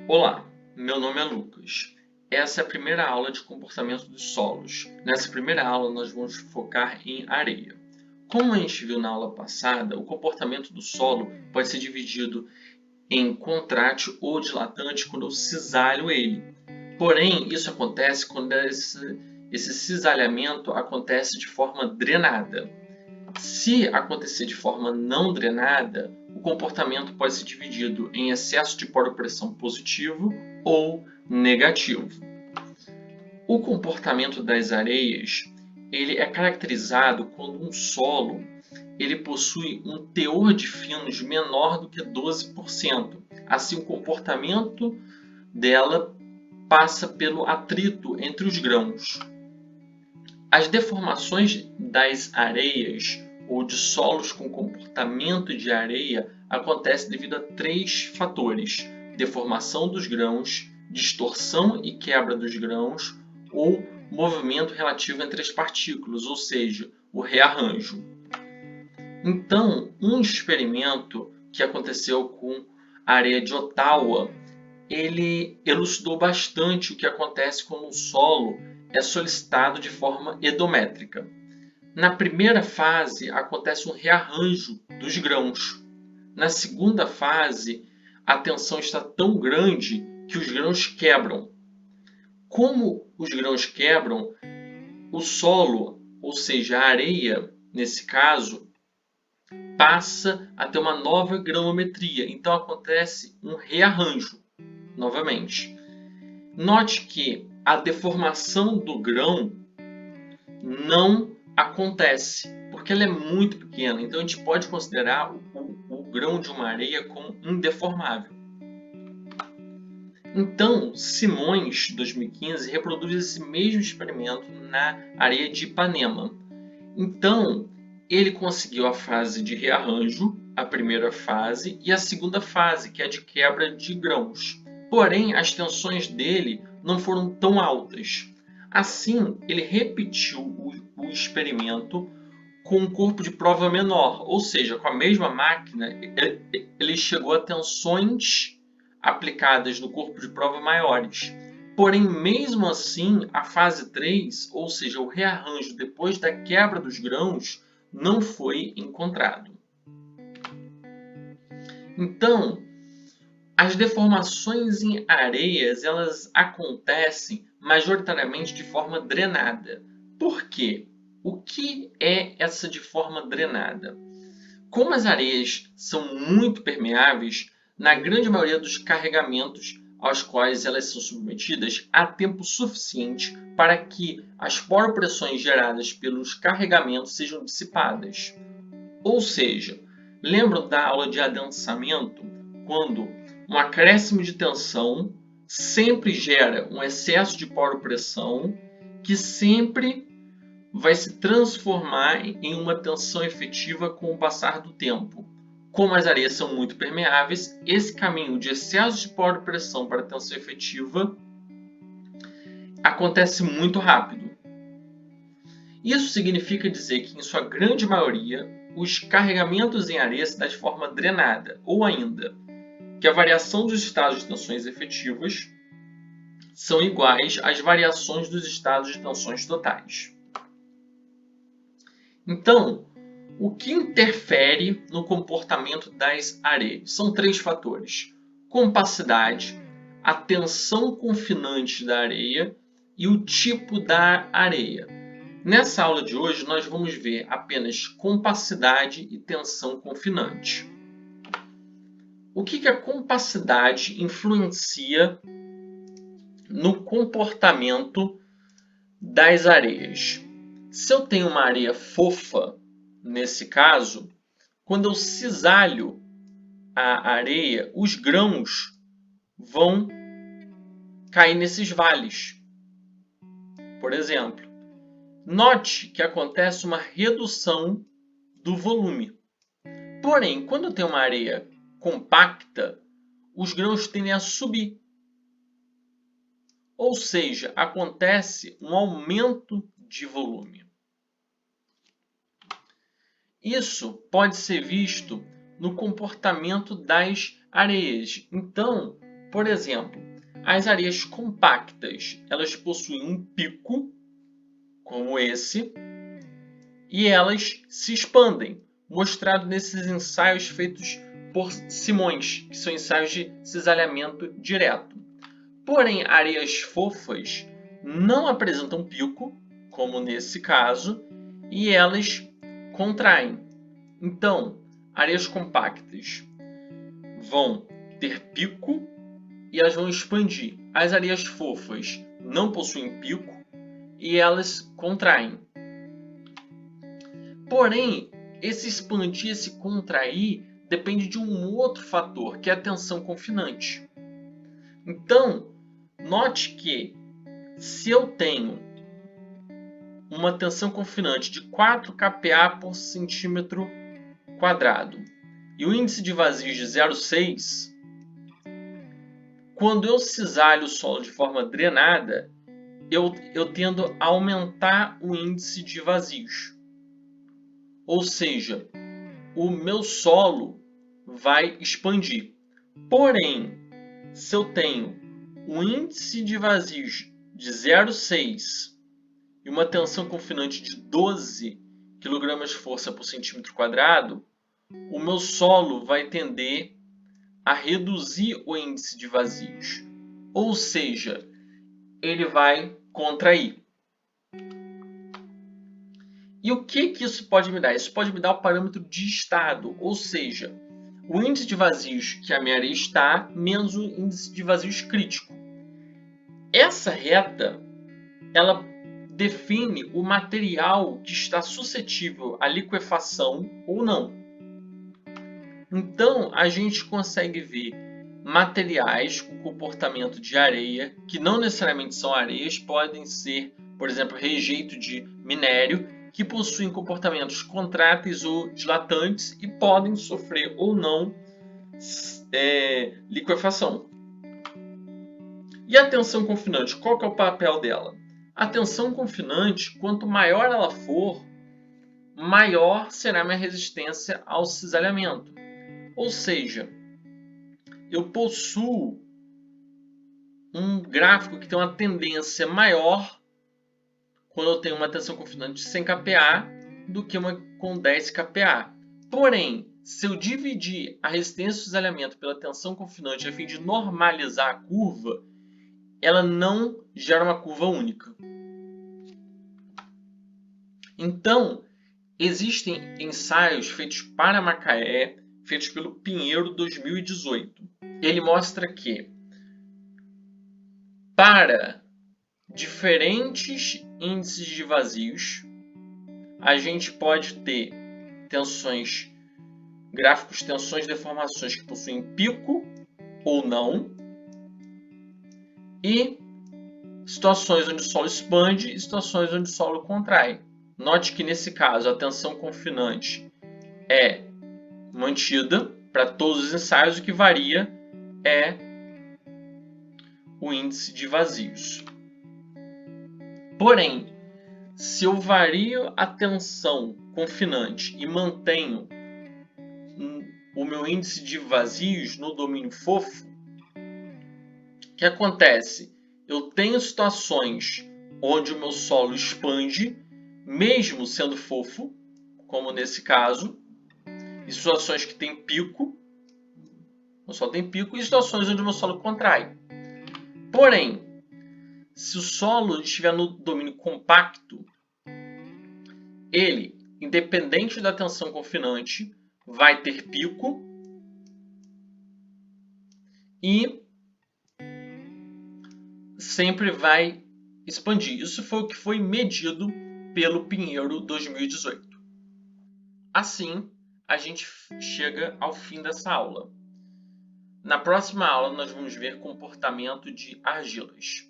Olá, meu nome é Lucas. Essa é a primeira aula de comportamento dos solos. Nessa primeira aula, nós vamos focar em areia. Como a gente viu na aula passada, o comportamento do solo pode ser dividido em contrátil ou dilatante quando eu cisalho ele. Porém, isso acontece quando esse cisalhamento acontece de forma drenada. Se acontecer de forma não drenada, o comportamento pode ser dividido em excesso de poropressão positivo ou negativo. O comportamento das areias ele é caracterizado quando um solo ele possui um teor de finos menor do que 12%. Assim, o comportamento dela passa pelo atrito entre os grãos. As deformações das areias ou de solos com comportamento de areia acontecem devido a três fatores: deformação dos grãos, distorção e quebra dos grãos ou movimento relativo entre as partículas, ou seja, o rearranjo. Então, um experimento que aconteceu com a areia de Ottawa, ele elucidou bastante o que acontece quando um solo é solicitado de forma edométrica. Na primeira fase, acontece um rearranjo dos grãos. Na segunda fase, a tensão está tão grande que os grãos quebram. Como os grãos quebram, o solo, ou seja, a areia, nesse caso, passa a ter uma nova granometria. Então acontece um rearranjo novamente. Note que a deformação do grão não acontece, porque ela é muito pequena. Então a gente pode considerar o grão de uma areia como indeformável. Então, Simões, 2015, reproduz esse mesmo experimento na areia de Ipanema. Então, ele conseguiu a fase de rearranjo, a primeira fase, e a segunda fase, que é a de quebra de grãos. Porém, as tensões dele não foram tão altas. Assim, ele repetiu o experimento com um corpo de prova menor, ou seja, com a mesma máquina, ele chegou a tensões aplicadas no corpo de prova maiores. Porém, mesmo assim, a fase 3, ou seja, o rearranjo depois da quebra dos grãos, não foi encontrado. Então, as deformações em areias elas acontecem majoritariamente de forma drenada. Por quê? O que é essa de forma drenada? Como as areias são muito permeáveis, na grande maioria dos carregamentos aos quais elas são submetidas, há tempo suficiente para que as poropressões geradas pelos carregamentos sejam dissipadas. Ou seja, lembram da aula de adensamento, quando um acréscimo de tensão sempre gera um excesso de poropressão que sempre vai se transformar em uma tensão efetiva com o passar do tempo. Como as areias são muito permeáveis, esse caminho de excesso de poropressão para tensão efetiva acontece muito rápido. Isso significa dizer que, em sua grande maioria, os carregamentos em areia se dão de forma drenada, ou ainda, que a variação dos estados de tensões efetivas são iguais às variações dos estados de tensões totais. Então, o que interfere no comportamento das areias? São três fatores: compacidade, a tensão confinante da areia e o tipo da areia. Nessa aula de hoje, nós vamos ver apenas compacidade e tensão confinante. O que a compacidade influencia no comportamento das areias? Se eu tenho uma areia fofa, nesse caso, quando eu cisalho a areia, os grãos vão cair nesses vales. Por exemplo, note que acontece uma redução do volume. Porém, quando eu tenho uma areia compacta, os grãos tendem a subir. Ou seja, acontece um aumento de volume. Isso pode ser visto no comportamento das areias. Então, Por exemplo, as areias compactas, elas possuem um pico, como esse, e elas se expandem, mostrado nesses ensaios feitos por Simões, que são ensaios de cisalhamento direto. Porém, areias fofas não apresentam pico, como nesse caso, e elas contraem. Então, areias compactas vão ter pico e elas vão expandir. As areias fofas não possuem pico e elas contraem. Porém, esse expandir, esse contrair, depende de um outro fator, que é a tensão confinante. Então, note que se eu tenho uma tensão confinante de 4 kPa por centímetro quadrado e o índice de vazios de 0,6, quando eu cisalho o solo de forma drenada, eu tendo a aumentar o índice de vazios. Ou seja, o meu solo vai expandir. Porém, se eu tenho um índice de vazios de 0,6 e uma tensão confinante de 12 kgf por centímetro quadrado, o meu solo vai tender a reduzir o índice de vazios. Ou seja, ele vai contrair. E o que isso pode me dar? Isso pode me dar o parâmetro de estado, ou seja, o índice de vazios que a minha areia está menos o índice de vazios crítico. Essa reta, ela define o material que está suscetível à liquefação ou não. Então, a gente consegue ver materiais com comportamento de areia, que não necessariamente são areias, podem ser, por exemplo, rejeito de minério, que possuem comportamentos contráteis ou dilatantes e podem sofrer ou não liquefação. E a tensão confinante, qual que é o papel dela? A tensão confinante, quanto maior ela for, maior será a minha resistência ao cisalhamento. Ou seja, eu possuo um gráfico que tem uma tendência maior quando eu tenho uma tensão confinante de 100 kPa do que uma com 10 kPa. Porém, se eu dividir a resistência ao cisalhamento pela tensão confinante a fim de normalizar a curva, ela não gera uma curva única. Então, existem ensaios feitos para Macaé, feitos pelo Pinheiro 2018. Ele mostra que para diferentes índices de vazios, a gente pode ter gráficos tensões e deformações que possuem pico ou não, e situações onde o solo expande e situações onde o solo contrai. Note que nesse caso a tensão confinante é mantida para todos os ensaios, o que varia é o índice de vazios. Porém, se eu vario a tensão confinante e mantenho o meu índice de vazios no domínio fofo, o que acontece? Eu tenho situações onde o meu solo expande, mesmo sendo fofo, como nesse caso, e situações que tem pico, o solo tem pico, e situações onde o meu solo contrai. Porém, se o solo estiver no domínio compacto, ele, independente da tensão confinante, vai ter pico e sempre vai expandir. Isso foi o que foi medido pelo Pinheiro 2018. Assim, a gente chega ao fim dessa aula. Na próxima aula, nós vamos ver comportamento de argilas.